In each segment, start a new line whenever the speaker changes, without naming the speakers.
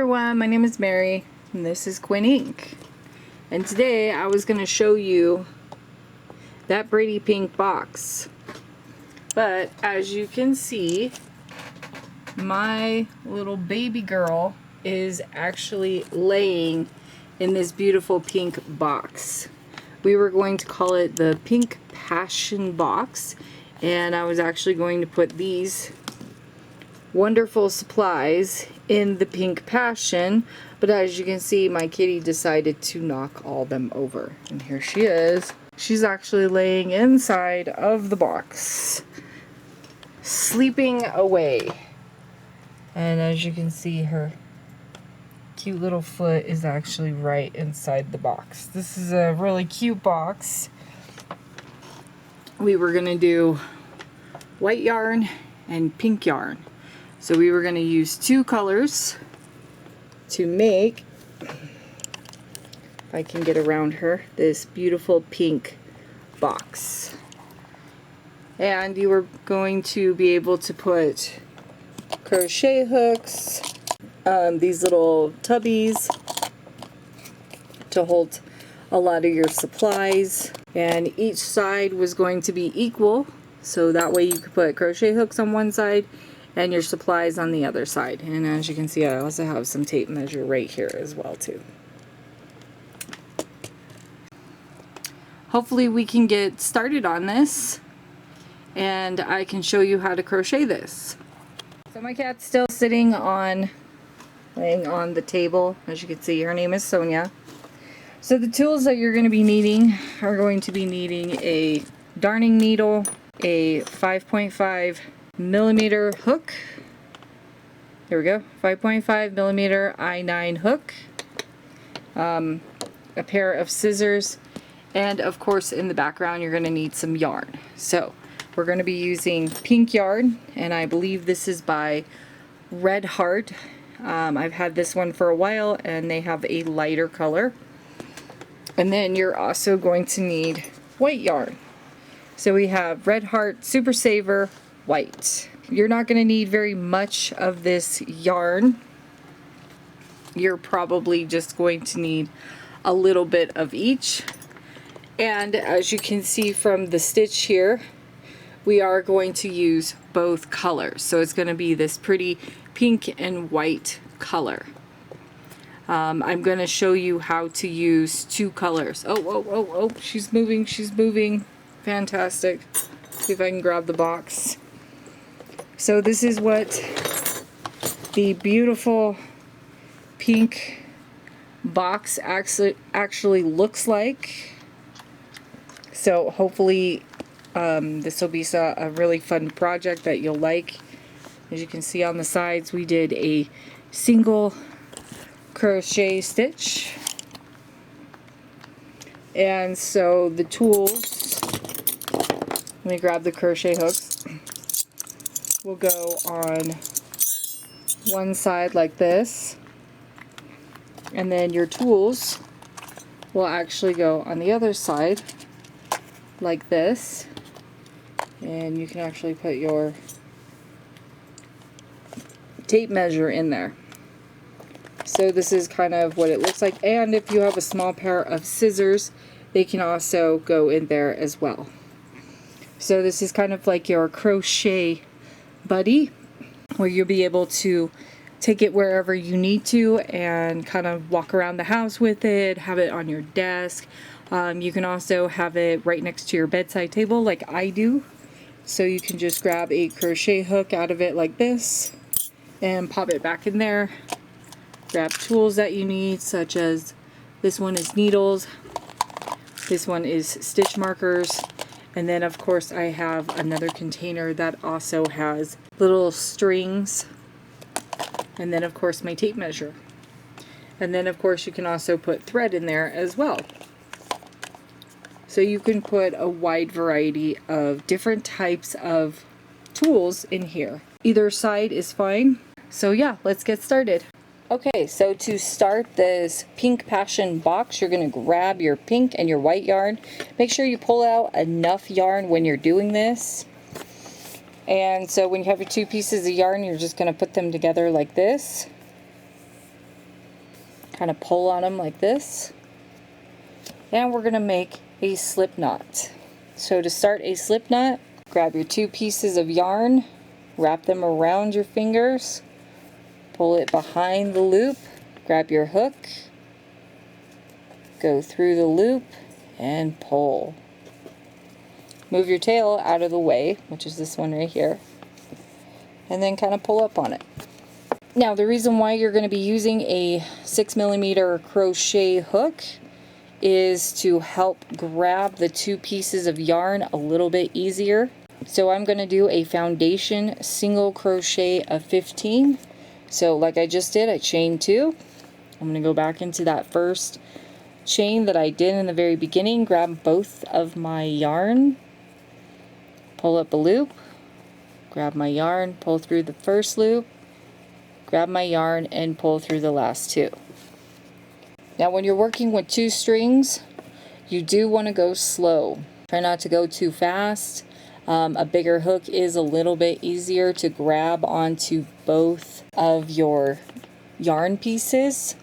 Everyone, my name is Mary and this is Quinn Ink. And today I was going to show you that Brady Pink box. But as you can see, my little baby girl is actually laying in this beautiful pink box. We were going to call it the Pink Passion box, and I was actually going to put these wonderful supplies in the Pink Passion, but as you can see, my kitty decided to knock all them over, and here she is. She's actually laying inside of the box, sleeping away. And as you can see, her cute little foot is actually right inside the box. This is a really cute box. We were gonna do white yarn and pink yarn. So we were going to use two colors to make, if I can get around her, this beautiful pink box. And you were going to be able to put crochet hooks, these little tubbies to hold a lot of your supplies. And each side was going to be equal, so that way you could put crochet hooks on one side and your supplies on the other side. And as you can see, I also have some tape measure right here as well too. Hopefully we can get started on this and I can show you how to crochet this. So my cat's still laying on the table. As you can see, her name is Sonia. So the tools that you're going to be needing are going to be needing a darning needle, a 5.5 millimeter hook. There we go, 5.5 millimeter I9 hook, a pair of scissors, and of course in the background you're going to need some yarn. So we're going to be using pink yarn, and I believe this is by Red Heart. I've had this one for a while and they have a lighter color. And then you're also going to need white yarn. So we have Red Heart Super Saver White. You're not going to need very much of this yarn. You're probably just going to need a little bit of each. And as you can see from the stitch here, we are going to use both colors. So it's going to be this pretty pink and white color. I'm going to show you how to use two colors. Oh, she's moving, she's moving. Fantastic. See if I can grab the box. So this is what the beautiful pink box actually looks like. So hopefully this will be a really fun project that you'll like. As you can see on the sides, we did a single crochet stitch. And so the tools, let me grab the crochet hooks, will go on one side like this, and then your tools will actually go on the other side like this, and you can actually put your tape measure in there. So this is kind of what it looks like, and if you have a small pair of scissors, they can also go in there as well. So this is kind of like your crochet buddy, where you'll be able to take it wherever you need to and kind of walk around the house with it, have it on your desk. You can also have it right next to your bedside table like I do. So you can just grab a crochet hook out of it like this and pop it back in there. Grab tools that you need, such as this one is needles, this one is stitch markers, and then of course I have another container that also has little strings, and then of course my tape measure. And then of course you can also put thread in there as well. So you can put a wide variety of different types of tools in here. Either side is fine. So yeah, let's get started. Okay, so to start this Pink Passion box, you're going to grab your pink and your white yarn. Make sure you pull out enough yarn when you're doing this. And so when you have your two pieces of yarn, you're just going to put them together like this. kind of pull on them like this. And we're going to make a slip knot. So to start a slip knot, grab your 2 pieces of yarn, wrap them around your fingers, pull it behind the loop, grab your hook, go through the loop, and pull. Move your tail out of the way, which is this one right here, and then kind of pull up on it. Now the reason why you're going to be using a 6mm crochet hook is to help grab the 2 pieces of yarn a little bit easier. So I'm going to do a foundation single crochet of 15. So like I just did, I chained 2. I'm going to go back into that first chain that I did in the very beginning, grab both of my yarn, pull up a loop, grab my yarn, pull through the first loop, grab my yarn, and pull through the last 2. Now when you're working with 2 strings, you do want to go slow. Try not to go too fast. A bigger hook is a little bit easier to grab onto both of your yarn pieces.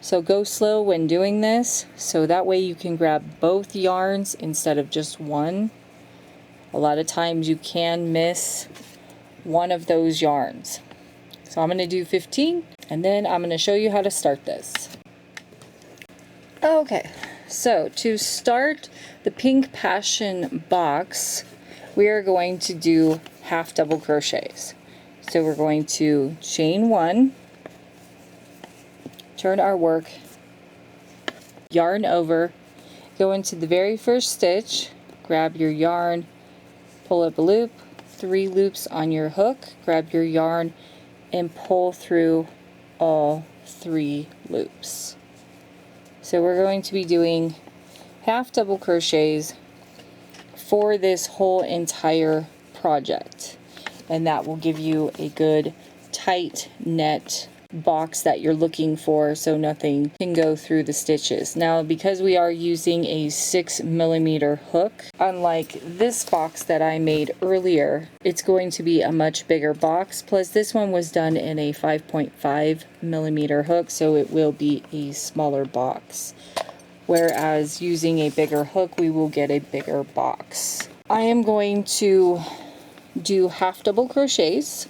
So go slow when doing this, so that way you can grab both yarns instead of just one. A lot of times you can miss one of those yarns. So I'm going to do 15, and then I'm going to show you how to start this. Okay, so to start the Pink Passion box, we are going to do half double crochets. So we're going to chain 1, turn our work, yarn over, go into the very first stitch, grab your yarn, pull up a loop, 3 loops on your hook, grab your yarn, and pull through all 3 loops. So we're going to be doing half double crochets for this whole entire project, and that will give you a good tight net box that you're looking for, so nothing can go through the stitches. Now because we are using a 6mm hook, unlike this box that I made earlier, it's going to be a much bigger box, plus this one was done in a 5.5mm hook, so it will be a smaller box, whereas using a bigger hook we will get a bigger box. I am going to do half double crochets.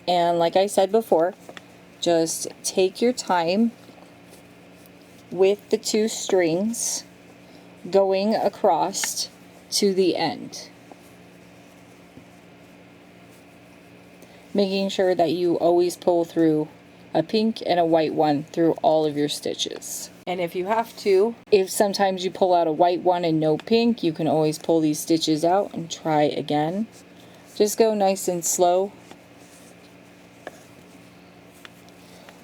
And like I said before, just take your time with the 2 strings going across to the end. Making sure that you always pull through a pink and a white one through all of your stitches. And if you have to, if sometimes you pull out a white one and no pink, you can always pull these stitches out and try again. Just go nice and slow.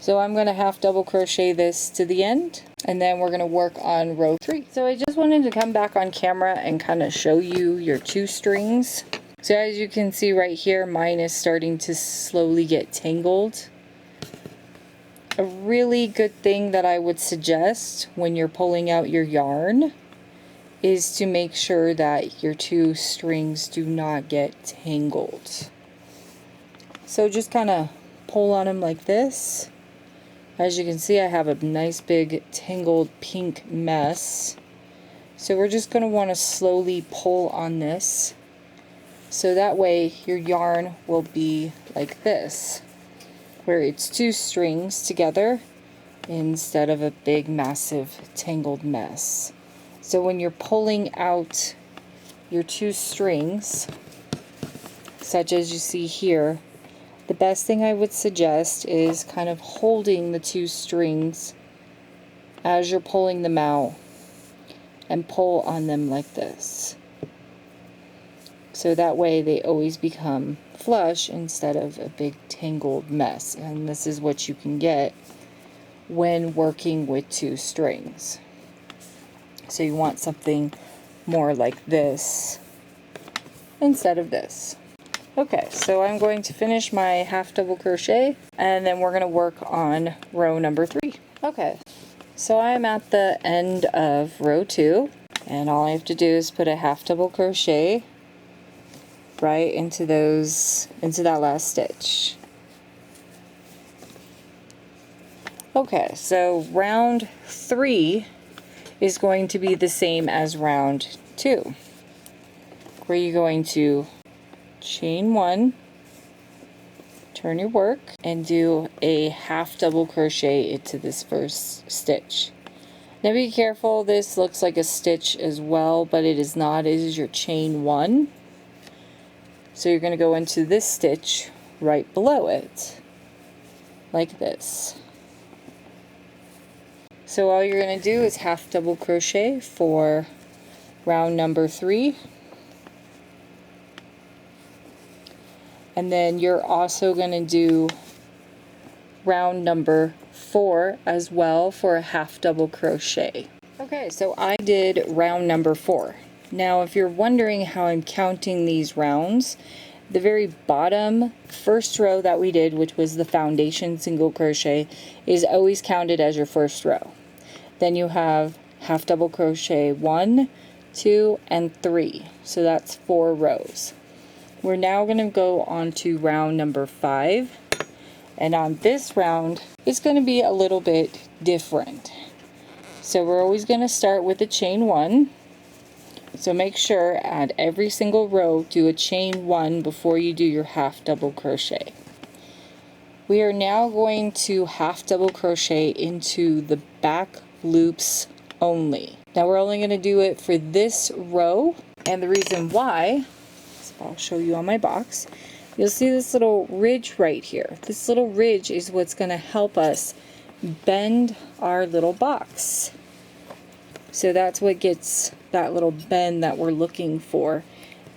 So I'm going to half double crochet this to the end, and then we're going to work on row 3. So I just wanted to come back on camera and kind of show you your 2 strings. So as you can see right here, mine is starting to slowly get tangled. A really good thing that I would suggest when you're pulling out your yarn is to make sure that your 2 strings do not get tangled. So just kind of pull on them like this. As you can see, I have a nice big tangled pink mess. So we're just going to want to slowly pull on this, so that way your yarn will be like this, where it's 2 strings together instead of a big massive tangled mess. So when you're pulling out your 2 strings, such as you see here, the best thing I would suggest is kind of holding the 2 strings as you're pulling them out and pull on them like this. So that way they always become flush instead of a big tangled mess. And this is what you can get when working with 2 strings. So you want something more like this instead of this. Okay, so I'm going to finish my half double crochet, and then we're going to work on row number 3. Okay, so I'm at the end of row 2, and all I have to do is put a half double crochet right into that last stitch. Okay, so round 3 is going to be the same as round 2, where you're going to chain 1, turn your work, and do a half double crochet into this first stitch. Now be careful, this looks like a stitch as well, but it is not. It is your chain 1. So you're going to go into this stitch right below it, like this. So all you're going to do is half double crochet for round number 3. And then you're also going to do round number 4 as well for a half double crochet. Okay, so I did round number 4. Now if you're wondering how I'm counting these rounds, the very bottom first row that we did, which was the foundation single crochet, is always counted as your first row. Then you have half double crochet 1, 2, and 3. So that's 4 rows. We're now going to go on to round number 5. And on this round, it's going to be a little bit different. So we're always going to start with a chain 1. So make sure at every single row, do a chain 1 before you do your half double crochet. We are now going to half double crochet into the back loops only. Now we're only going to do it for this row, and the reason why, so I'll show you on my box, you'll see this little ridge right here. This little ridge is what's going to help us bend our little box. So that's what gets that little bend that we're looking for,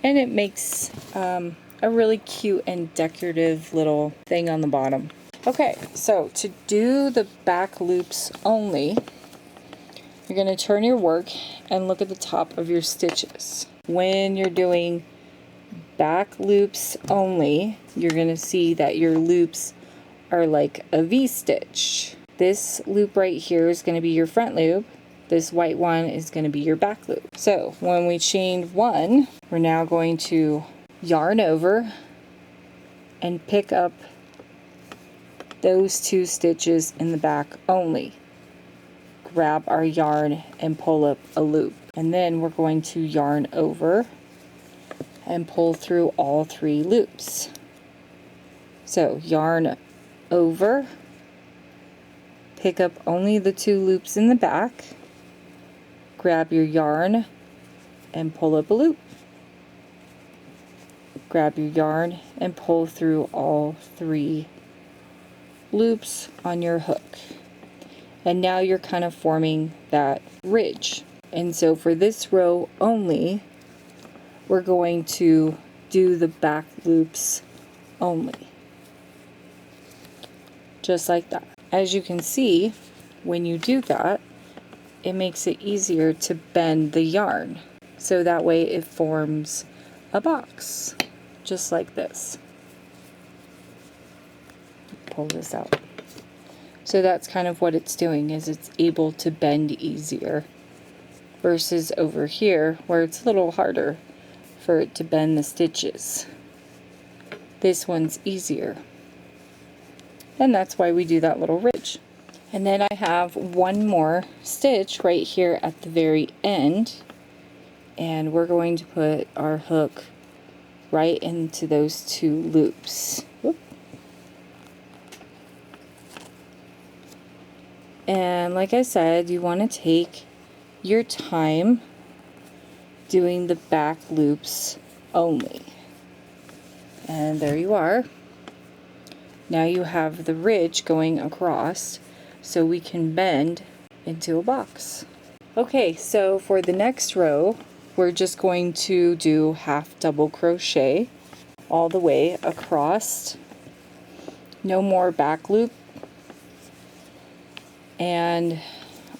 and it makes a really cute and decorative little thing on the bottom. Okay, so to do the back loops only, you're going to turn your work and look at the top of your stitches. When you're doing back loops only, you're going to see that your loops are like a V-stitch. This loop right here is going to be your front loop. This white one is going to be your back loop. So when we chain 1, we're now going to yarn over and pick up those 2 stitches in the back only. Grab our yarn and pull up a loop, and then we're going to yarn over and pull through all 3 loops. So yarn over, pick up only the 2 loops in the back, grab your yarn and pull up a loop, grab your yarn and pull through all 3 loops on your hook. And now you're kind of forming that ridge. And so for this row only, we're going to do the back loops only. Just like that. As you can see, when you do that, it makes it easier to bend the yarn. So that way it forms a box, just like this. Pull this out. So that's kind of what it's doing, is it's able to bend easier versus over here where it's a little harder for it to bend the stitches. This one's easier. And that's why we do that little ridge. And then I have one more stitch right here at the very end, and we're going to put our hook right into those 2 loops. Whoop. And like I said, you want to take your time doing the back loops only. And there you are. Now you have the ridge going across, so we can bend into a box. Okay, so for the next row, we're just going to do half double crochet all the way across. No more back loop. And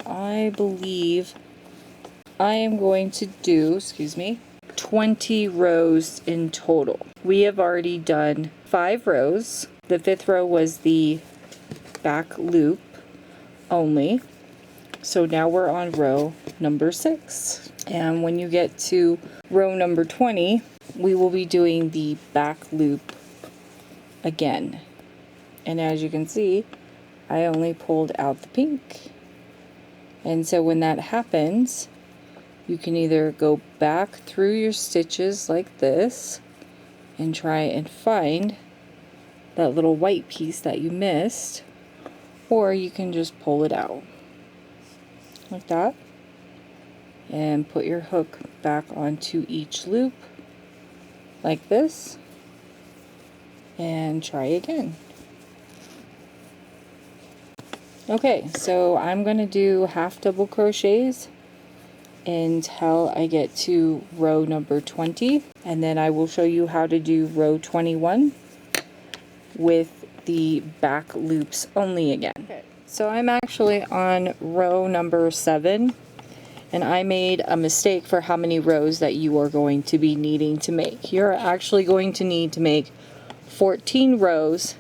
I believe I am going to do, 20 rows in total. We have already done 5 rows. The 5th row was the back loop only. So now we're on row number 6. And when you get to row number 20, we will be doing the back loop again. And as you can see, I only pulled out the pink. And so when that happens, you can either go back through your stitches like this and try and find that little white piece that you missed, or you can just pull it out like that and put your hook back onto each loop like this and try again. Okay, so I'm going to do half double crochets until I get to row number 20, and then I will show you how to do row 21 with the back loops only again. Okay, so I'm actually on row number 7, and I made a mistake for how many rows that you are going to be needing to make. You're actually going to need to make 14 rows,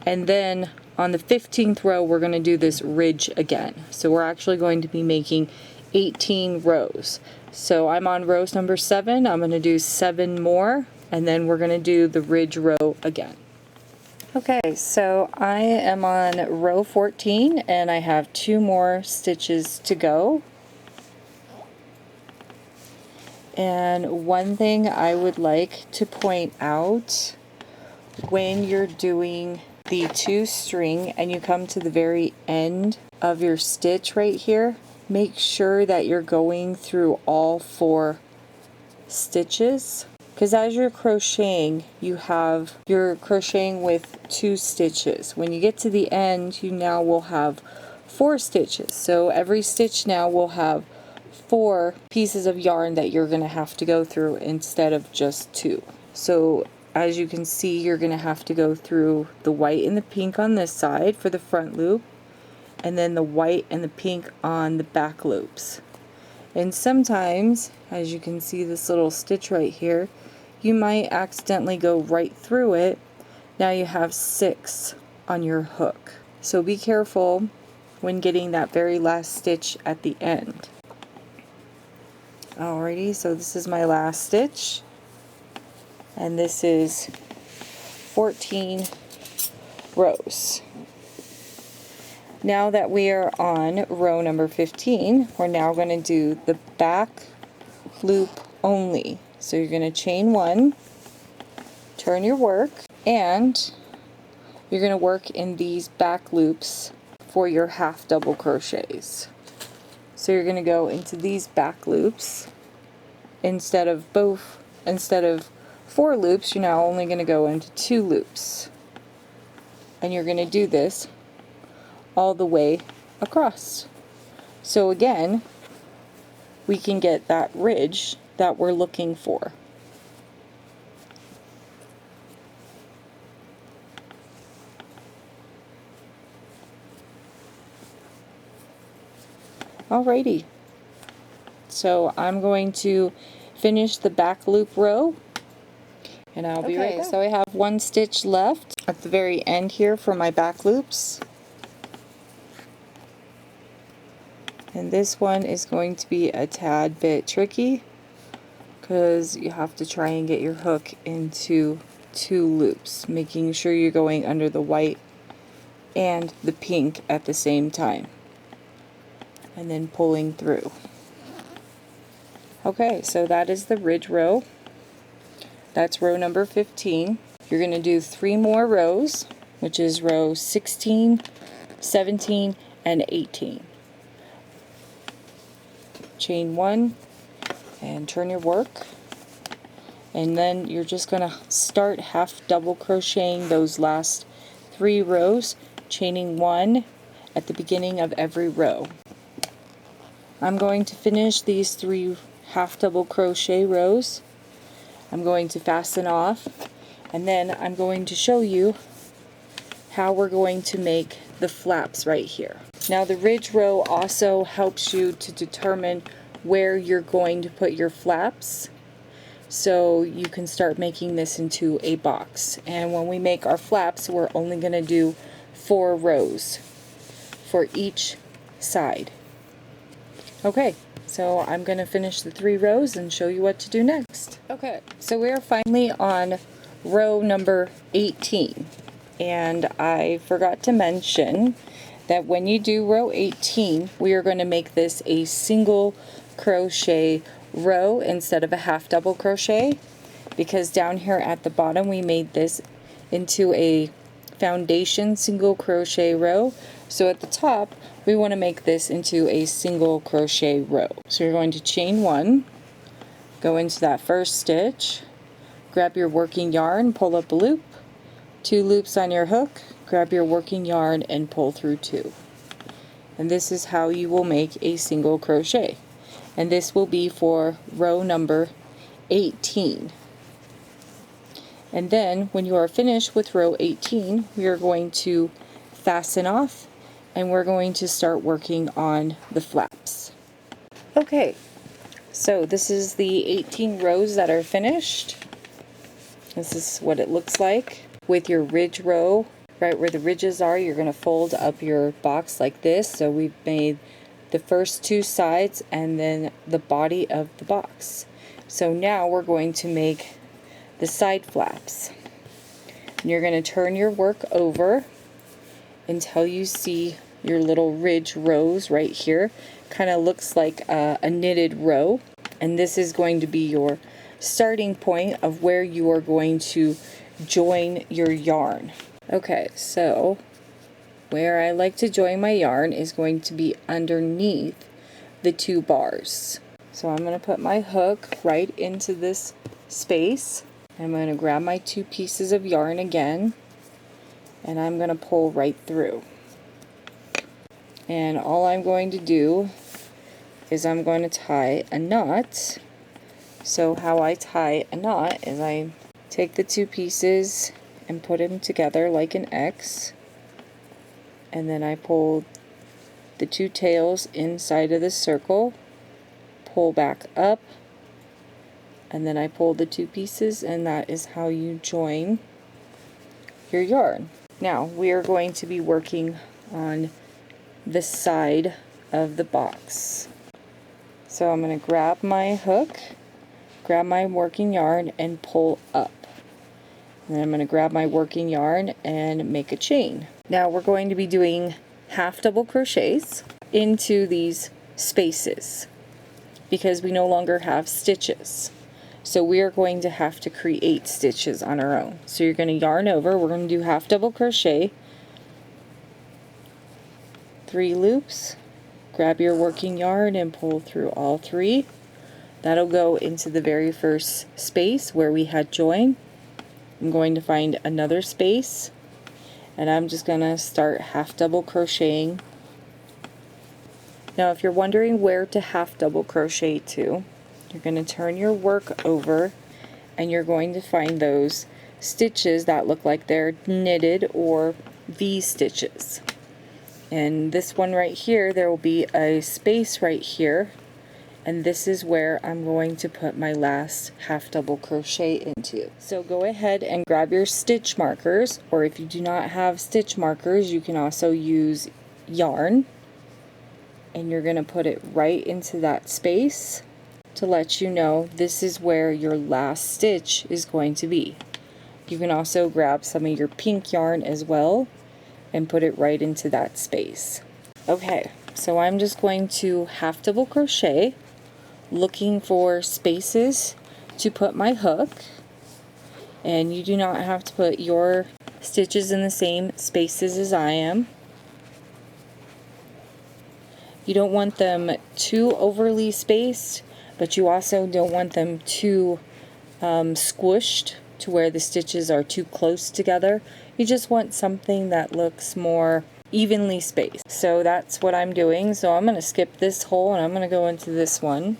and then on the 15th row we're going to do this ridge again. So we're actually going to be making 18 rows. So I'm on rows number 7. I'm going to do 7 more, and then we're going to do the ridge row again. Okay, so I am on row 14 and I have 2 more stitches to go. And one thing I would like to point out, when you're doing the 2 string and you come to the very end of your stitch right here, make sure that you're going through all 4 stitches, because as you're crocheting, you're crocheting with 2 stitches. When you get to the end, you now will have 4 stitches. So every stitch now will have 4 pieces of yarn that you're going to have to go through instead of just 2. So as you can see, you're going to have to go through the white and the pink on this side for the front loop, and then the white and the pink on the back loops. And sometimes, as you can see this little stitch right here, you might accidentally go right through it. Now you have 6 on your hook. So be careful when getting that very last stitch at the end. Alrighty, so this is my last stitch, and this is 14 rows. Now that we are on row number 15, we're now going to do the back loop only. So you're going to chain 1, turn your work, and you're going to work in these back loops for your half double crochets. So you're going to go into these back loops instead of 4 loops. You're now only going to go into 2 loops, and you're going to do this all the way across. So again, we can get that ridge that we're looking for. Alrighty, so I'm going to finish the back loop row, and I'll be right back. So I have 1 stitch left at the very end here for my back loops, and this one is going to be a tad bit tricky because you have to try and get your hook into 2 loops, making sure you're going under the white and the pink at the same time, and then pulling through. Okay, so that is the ridge row. That's row number 15. You're going to do 3 more rows, which is row 16, 17, and 18. Chain 1 and turn your work, and then you're just going to start half double crocheting those last 3 rows, chaining 1 at the beginning of every row. I'm going to finish these 3 half double crochet rows. I'm going to fasten off, and then I'm going to show you how we're going to make the flaps right here. Now the ridge row also helps you to determine where you're going to put your flaps, so you can start making this into a box. And when we make our flaps, we're only going to do 4 rows for each side. Okay, so I'm going to finish the 3 rows and show you what to do next. Okay, so we are finally on row number 18, and I forgot to mention that when you do row 18, we are going to make this a single crochet row instead of a half double crochet, because down here at the bottom we made this into a foundation single crochet row. So at the top we want to make this into a single crochet row. So you're going to chain 1, go into that first stitch, grab your working yarn, pull up a loop, 2 loops on your hook, grab your working yarn and pull through 2. And this is how you will make a single crochet. And this will be for row number 18. And then when you are finished with row 18, we are going to fasten off and we're going to start working on the flaps. Okay, so this is the 18 rows that are finished. This is what it looks like. With your ridge row, right where the ridges are, you're going to fold up your box like this. So we've made the first 2 sides and then the body of the box. So now we're going to make the side flaps. And you're going to turn your work over until you see your little ridge rows right here. Kind of looks like a knitted row. And this is going to be your starting point of where you are going to join your yarn. Okay, so where I like to join my yarn is going to be underneath the 2 bars. So I'm going to put my hook right into this space. I'm going to grab my 2 pieces of yarn again, and I'm going to pull right through. And all I'm going to do is I'm going to tie a knot. So how I tie a knot is I take the 2 pieces and put them together like an X, and then I pull the 2 tails inside of the circle, pull back up, and then I pull the 2 pieces, and that is how you join your yarn. Now we are going to be working on the side of the box. So I'm going to grab my hook, grab my working yarn and pull up. And then I'm going to grab my working yarn and make a chain. Now we're going to be doing half double crochets into these spaces because we no longer have stitches. So we are going to have to create stitches on our own. So you're going to yarn over, we're going to do half double crochet, 3 loops, grab your working yarn and pull through all 3. That'll go into the very first space where we had joined. I'm going to find another space and I'm just going to start half double crocheting. Now if you're wondering where to half double crochet to, you're going to turn your work over and you're going to find those stitches that look like they're knitted or V stitches. And this one right here, there will be a space right here, and this is where I'm going to put my last half double crochet into. So go ahead and grab your stitch markers, or if you do not have stitch markers, you can also use yarn, and you're going to put it right into that space to let you know this is where your last stitch is going to be. You can also grab some of your pink yarn as well and put it right into that space. Okay, so I'm just going to half double crochet, looking for spaces to put my hook, and you do not have to put your stitches in the same spaces as I am. You don't want them too overly spaced, but you also don't want them too squished to where the stitches are too close together. You just want something that looks more evenly spaced. So that's what I'm doing. So I'm going to skip this hole and I'm going to go into this one.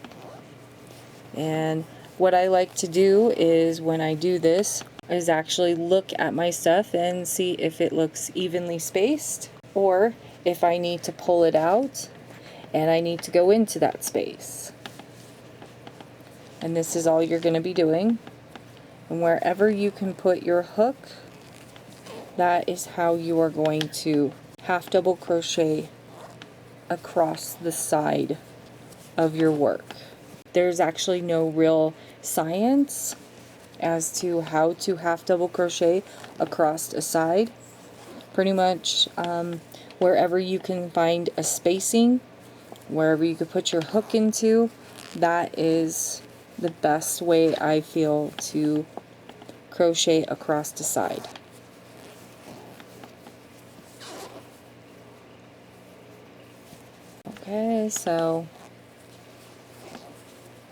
And what I like to do is when I do this is actually look at my stuff and see if it looks evenly spaced or if I need to pull it out and I need to go into that space. And this is all you're going to be doing. And wherever you can put your hook, that is how you are going to half double crochet across the side of your work. There's actually no real science as to how to half double crochet across a side. Pretty much wherever you can find a spacing, wherever you could put your hook into, that is the best way I feel to crochet across the side. Okay, so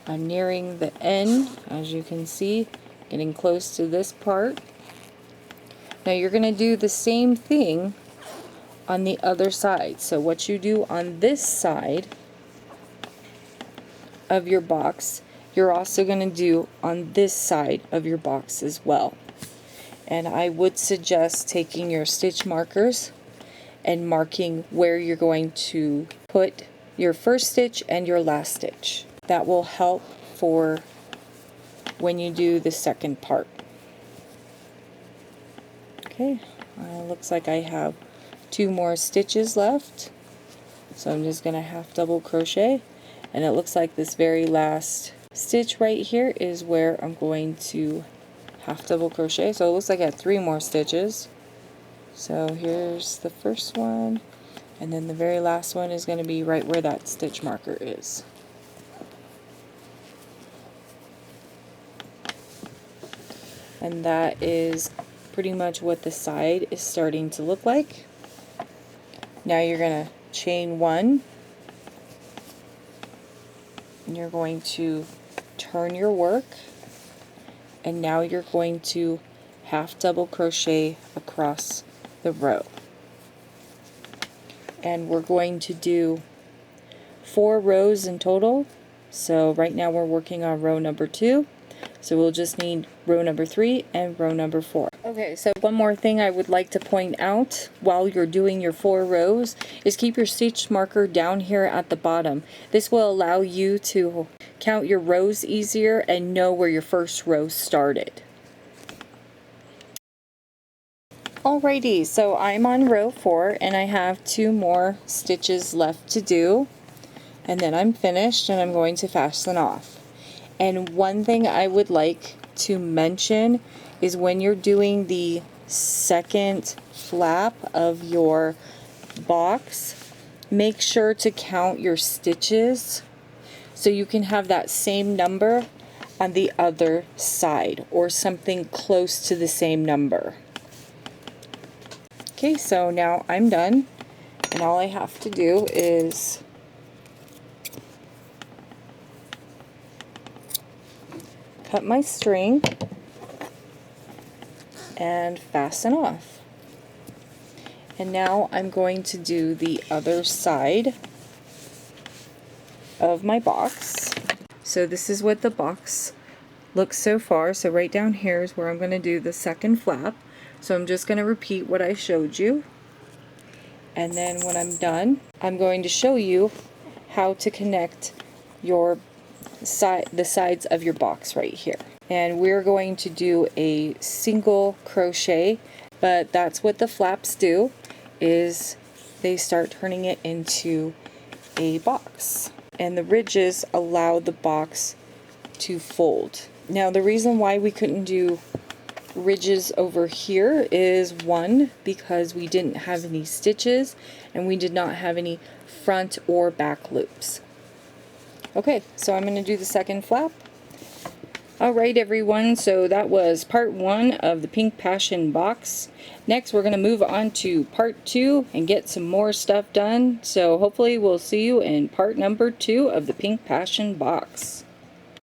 I'm nearing the end, as you can see, getting close to this part. Now you're going to do the same thing on the other side. So what you do on this side of your box, you're also going to do on this side of your box as well. And I would suggest taking your stitch markers and marking where you're going to put your first stitch and your last stitch. That will help for when you do the second part. Okay, looks like I have 2 more stitches left, so I'm just going to half double crochet, and it looks like this very last stitch right here is where I'm going to half double crochet. So it looks like I have 3 more stitches. So here's the first one, and then the very last one is going to be right where that stitch marker is. And that is pretty much what the side is starting to look like. Now you're going to chain 1, and you're going to turn your work, and now you're going to half double crochet across the row. And we're going to do 4 rows in total. So right now we're working on row number 2. So we'll just need row number 3 and row number 4. Okay, so one more thing I would like to point out while you're doing your 4 rows is keep your stitch marker down here at the bottom. This will allow you to count your rows easier and know where your first row started. Alrighty, so I'm on row 4 and I have 2 more stitches left to do, and then I'm finished and I'm going to fasten off. And one thing I would like to mention is when you're doing the second flap of your box, make sure to count your stitches so you can have that same number on the other side, or something close to the same number. Okay, so now I'm done, and all I have to do is cut my string and fasten off. And now I'm going to do the other side of my box. So this is what the box looks so far. So right down here is where I'm going to do the second flap. So I'm just going to repeat what I showed you. And then when I'm done, I'm going to show you how to connect the sides of your box right here. And we're going to do a single crochet, but that's what the flaps do, is they start turning it into a box. And the ridges allow the box to fold. Now the reason why we couldn't do ridges over here is, 1, because we didn't have any stitches and we did not have any front or back loops. Okay, so I'm going to do the second flap. Alright everyone, so that was part 1 of the Pink Passion box. Next we're going to move on to part 2 and get some more stuff done. So hopefully we'll see you in part number 2 of the Pink Passion box.